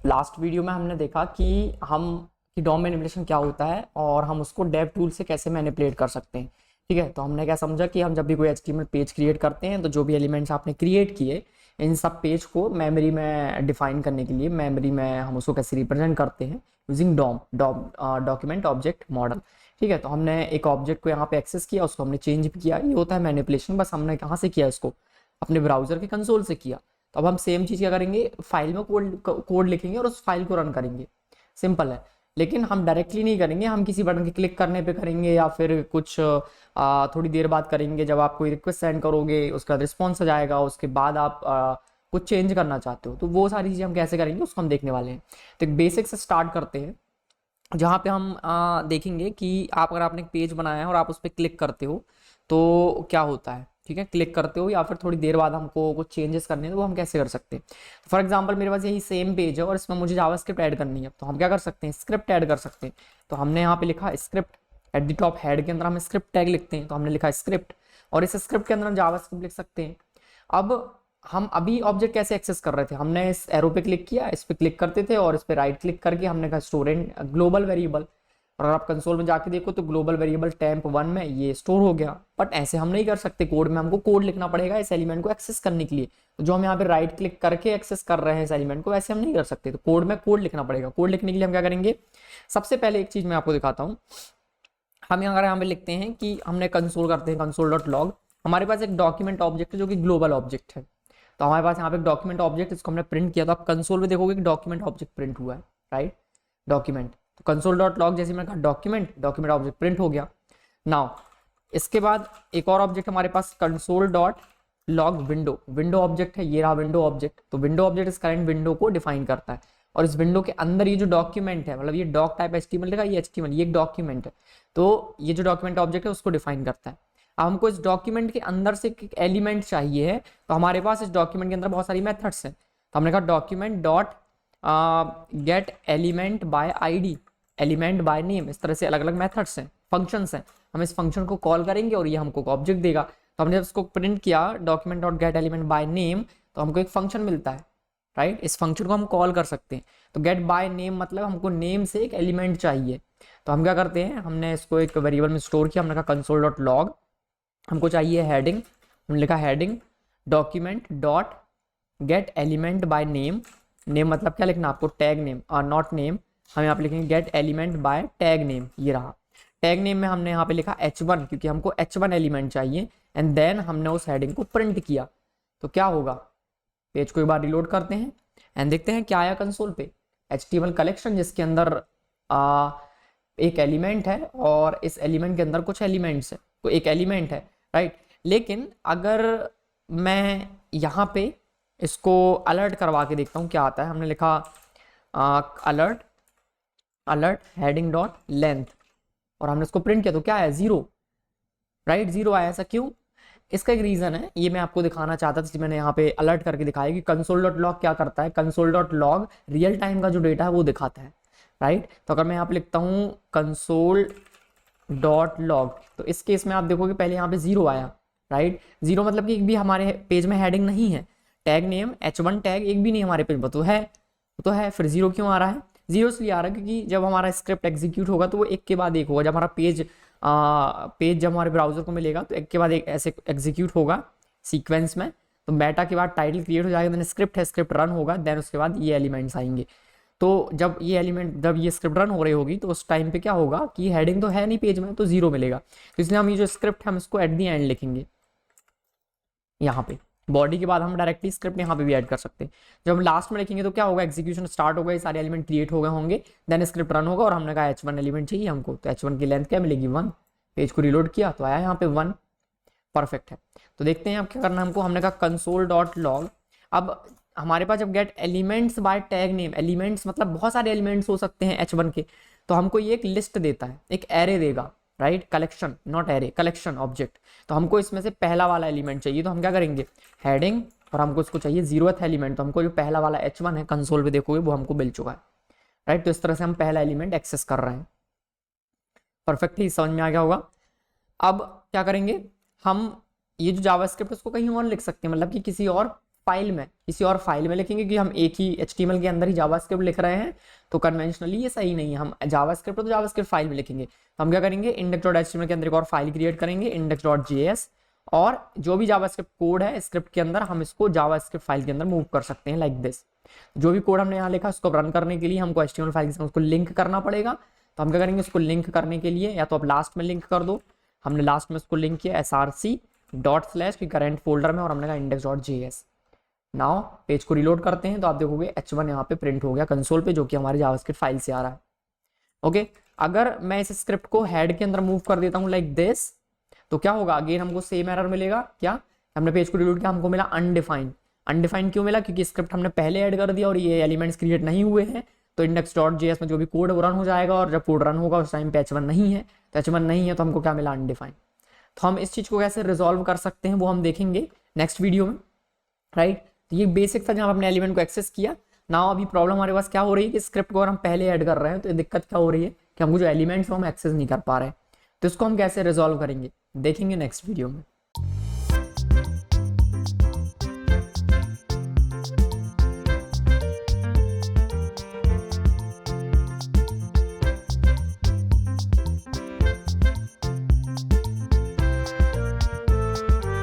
Last video में हमने देखा कि डॉम मैनिपुलेशन क्या होता है और हम उसको डेव टूल से कैसे मैनिपुलेट कर सकते हैं। ठीक है, तो हमने क्या समझा कि हम जब भी कोई एचटीएमएल पेज क्रिएट करते हैं तो जो भी एलिमेंट्स आपने क्रिएट किए इन सब पेज को मेमोरी में डिफाइन करने के लिए मेमोरी में हम उसको कैसे रिप्रेजेंट करते हैं using DOM DOM document object model. ठीक है, तो हमने एक ऑब्जेक्ट को यहाँ पे एक्सेस किया, उसको हमने चेंज भी किया, ये होता है मैनिपुलेशन। बस हमने कहाँ से किया इसको, अपने ब्राउजर के कंसोल से किया। तो अब हम सेम चीज़ क्या करेंगे, फाइल में कोड लिखेंगे और उस फाइल को रन करेंगे। सिंपल है, लेकिन हम डायरेक्टली नहीं करेंगे, हम किसी बटन के क्लिक करने पे करेंगे या फिर कुछ थोड़ी देर बाद करेंगे। जब आप कोई रिक्वेस्ट सेंड करोगे उसका रिस्पॉन्स आ जाएगा, उसके बाद आप कुछ चेंज करना चाहते हो, तो वो सारी चीज़ें हम कैसे करेंगे उसको हम देखने वाले हैं। तो एक बेसिक से स्टार्ट करते हैं, जहाँ पे हम देखेंगे कि अगर आपने एक पेज बनाया है और आप उस पर क्लिक करते हो तो क्या होता है। ठीक है, क्लिक करते हो या फिर थोड़ी देर बाद हमको कुछ चेंजेस करने हैं तो वो हम कैसे कर सकते हैं। फॉर एग्जांपल मेरे पास यही सेम पेज है और इसमें मुझे जावास्क्रिप्ट ऐड करनी है, तो हम क्या कर सकते हैं, स्क्रिप्ट ऐड कर सकते हैं। तो हमने यहाँ पे लिखा script, at the top head के अंदर हम स्क्रिप्ट टैग लिखते हैं, तो हमने लिखा स्क्रिप्ट, और इस स्क्रिप्ट के अंदर हम जावास्क्रिप्ट लिख सकते हैं। अब हम अभी ऑब्जेक्ट कैसे एक्सेस कर रहे थे, हमने इस एरो पे क्लिक किया, इस पे क्लिक करते थे और इस पे राइट क्लिक करके हमने कहा स्टोर इन ग्लोबल वेरिएबल, और अगर आप कंसोल में जाके देखो तो ग्लोबल वेरिएबल टेम्प1 में ये स्टोर हो गया। बट ऐसे हम नहीं कर सकते, कोड में हमको कोड लिखना पड़ेगा इस एलिमेंट को एक्सेस करने के लिए। तो जो हम यहाँ पे राइट क्लिक करके एक्सेस कर रहे हैं इस एलिमेंट को, वैसे हम नहीं कर सकते, तो कोड में कोड लिखना पड़ेगा। कोड लिखने के लिए हम क्या करेंगे, सबसे पहले एक चीज मैं आपको दिखाता हूँ। हम यहाँ पे लिखते हैं कि हमने कंसोल करते हैं कंसोल डॉट लॉग, हमारे पास एक डॉक्यूमेंट ऑब्जेक्ट है जो कि ग्लोबल ऑब्जेक्ट है। तो हमारे पास यहाँ पे एक डॉक्यूमेंट ऑब्जेक्ट, इसको हमने प्रिंट किया, तो आप कंसोल में देखोगे कि डॉक्यूमेंट ऑब्जेक्ट प्रिंट हुआ है, राइट, डॉक्यूमेंट। तो कंसोल डॉट लॉग जैसे मैंने कहा डॉक्यूमेंट, डॉक्यूमेंट ऑब्जेक्ट प्रिंट हो गया। नाउ इसके बाद एक और ऑब्जेक्ट हमारे पास console dot log window, window object है, ये रहा विंडो ऑब्जेक्ट। तो विंडो ऑब्जेक्ट इस करंट विंडो को डिफाइन करता है, और इस विंडो के अंदर ये जो डॉक्यूमेंट है, मतलब ये डॉक टाइप एचटीएमएल का, ये एचटीएमएल, ये एक डॉक्यूमेंट है, तो ये जो डॉक्यूमेंट ऑब्जेक्ट है उसको डिफाइन करता है। अब हमको इस डॉक्यूमेंट के अंदर से एक एलिमेंट चाहिए है, तो हमारे पास इस डॉक्यूमेंट के अंदर बहुत सारी मेथड्स हैं। तो हमने कहा document dot gate element by ID, element by name, इस तरह से अलग अलग मेथड्स हैं, फंक्शंस हैं। हम इस फंक्शन को कॉल करेंगे और ये हमको ऑब्जेक्ट देगा। तो हमने जब इसको प्रिंट किया document dot gate element by name, तो हमको एक फंक्शन मिलता है, राइट। इस फंक्शन को हम कॉल कर सकते हैं। तो गेट बाय नेम मतलब हमको नेम से एक एलिमेंट चाहिए। तो हम क्या करते हैं, हमने इसको एक वेरिएबल में स्टोर किया, हमने कहा कंसोल डॉट लॉग, हमको चाहिए हेडिंग, हमने लिखा heading document dot gate element by name, name मतलब क्या लिखना आपको, टैग नेम और नॉट नेम। हम यहाँ पे लिखेंगे gate element by tag name, ये रहा टैग नेम में हमने यहाँ पे लिखा h1 क्योंकि हमको h1 एलिमेंट चाहिए, एंड देन हमने उस हेडिंग को प्रिंट किया। तो क्या होगा, पेज को एक बार रिलोड करते हैं एंड देखते हैं क्या आया कंसोल पे, HTML कलेक्शन जिसके अंदर एक एलिमेंट है और इस एलिमेंट के अंदर कुछ एलिमेंट्स है, तो एक एलिमेंट है, राइट। लेकिन अगर मैं यहाँ पे इसको अलर्ट करवा के देखता हूँ क्या आता है, हमने लिखा alert alert heading dot length, और हमने इसको प्रिंट किया तो क्या है, जीरो, राइट, जीरो आया। ऐसा क्यों, इसका एक रीजन है, ये मैं आपको दिखाना चाहता था, इसलिए मैंने यहाँ पे अलर्ट करके दिखाया कि कंसोल डॉट लॉग क्या करता है। Console dot log real time का जो डेटा है वो दिखाता है, राइट। तो अगर मैं यहाँ पे लिखता हूँ कंसोल डॉट लॉग, तो इस केस में आप देखोगे पहले यहाँ पे जीरो आया, राइट। जीरो मतलब कि एक भी हमारे पेज में हेडिंग नहीं है, टैग नेम h1 टैग एक भी नहीं हमारे पेज पर, तो है फिर जीरो क्यों आ रहा है, जीरो इसलिए आ रहा है क्योंकि जब हमारा स्क्रिप्ट एग्जीक्यूट होगा तो वो एक के बाद एक होगा। जब हमारा पेज जब हमारे ब्राउजर को मिलेगा तो एक के बाद एक ऐसे एग्जीक्यूट होगा सीक्वेंस में। तो मेटा के बाद टाइटल क्रिएट हो जाएगा, देन स्क्रिप्ट है, स्क्रिप्ट रन होगा, देन उसके बाद ये एलिमेंट्स आएंगे। तो जब ये स्क्रिप्ट रन हो रही होगी तो उस टाइम पे क्या होगा कि हेडिंग तो है नहीं पेज में, तो जीरो मिलेगा। तो इसलिए हम ये जो स्क्रिप्ट है हम इसको एट दी एंड लिखेंगे, यहाँ पे बॉडी के बाद हम डायरेक्टली स्क्रिप्ट यहाँ पे भी ऐड कर सकते हैं। जब हम लास्ट में लिखेंगे तो क्या होगा, एग्जीक्यूशन स्टार्ट होगा, ये सारे एलिमेंट क्रिएट हो गए होंगे, देन स्क्रिप्ट रन होगा, और हमने कहा h1 एलिमेंट चाहिए हमको, तो h1 की लेंथ क्या मिलेगी 1, पेज को रिलोड किया तो आया यहाँ पे 1, परफेक्ट है। तो देखते हैं अब क्या करना है हमको, हमने कहा कंसोल डॉट लॉग। अब हमारे पास जब gate elements bye tag name, elements मतलब बहुत सारे एलिमेंट्स हो सकते हैं h1 के, तो हमको ये एक लिस्ट देता है, एक एरे देगा, right, collection not array, collection object. तो हमको इसमें से पहला वाला एलिमेंट चाहिए, तो हम क्या करेंगे हेडिंग, और हमको इसको चाहिए 0th एलिमेंट, तो हमको जो पहला वाला h1 है कंसोल पे देखोगे वो हमको मिल चुका है, राइट। तो इस तरह से हम पहला एलिमेंट एक्सेस कर रहे हैं, परफेक्टली समझ में आ गया होगा। अब क्या करेंगे, हम ये जो जावास्क्रिप्ट उसको कहीं और लिख सकते हैं, मतलब कि किसी और फाइल में, किसी और फाइल में लिखेंगे, कि हम एक ही HTML के अंदर ही जावास्क्रिप्ट लिख रहे हैं, तो कन्वेंशनली ये सही नहीं है। हम जावास्क्रिप्ट तो जावास्क्रिप्ट फाइल में लिखेंगे। तो हम क्या करेंगे, index.html के अंदर एक और फाइल क्रिएट करेंगे index.js, और जो भी जावास्क्रिप्ट कोड है स्क्रिप्ट के अंदर हम इसको जावास्क्रिप्ट फाइल के अंदर मूव कर सकते हैं लाइक दिस। जो भी कोड हमने यहाँ लिखा उसको रन करने के लिए हमको HTML फाइल के साथ उसको लिंक करना पड़ेगा। तो हम क्या करेंगे, उसको लिंक करने के लिए या तो आप लास्ट में लिंक कर दो, हमने लास्ट में उसको लिंक किया src./ की करेंट फोल्डर में, और हमने कहा index.js। नाउ पेज को रिलोड करते हैं तो आप देखोगे h1 यहाँ पे प्रिंट हो गया कंसोल पे, जो कि हमारे जावास्क्रिप्ट फाइल से आ रहा है। ओके, अगर मैं इस स्क्रिप्ट को हेड के अंदर मूव कर देता हूँ लाइक दिस, तो क्या होगा, अगेन हमको सेम एरर मिलेगा। क्या, हमने पेज को रिलोड किया, हमको मिला अनडिफाइंड। अनडिफाइंड क्यों मिला, क्योंकि स्क्रिप्ट हमने पहले ऐड कर दिया और ये एलिमेंट्स क्रिएट नहीं हुए हैं। तो index.js में जो भी कोड वो रन हो जाएगा, और जब कोड रन होगा उस टाइम पे h1 नहीं है, तो h1 नहीं है तो हमको क्या मिला, अनडिफाइंड। तो हम इस चीज को कैसे रिजॉल्व कर सकते हैं वो हम देखेंगे नेक्स्ट वीडियो में, राइट। तो ये बेसिक था जहाँ अपने एलिमेंट को एक्सेस किया। ना अभी प्रॉब्लम हमारे पास क्या हो रही है कि स्क्रिप्ट को अगर हम पहले ऐड कर रहे हैं तो दिक्कत क्या हो रही है कि हमको जो एलिमेंट्स वो हम एक्सेस नहीं कर पा रहे हैं। तो इसको हम कैसे रिजॉल्व करेंगे देखेंगे नेक्स्ट वीडियो में।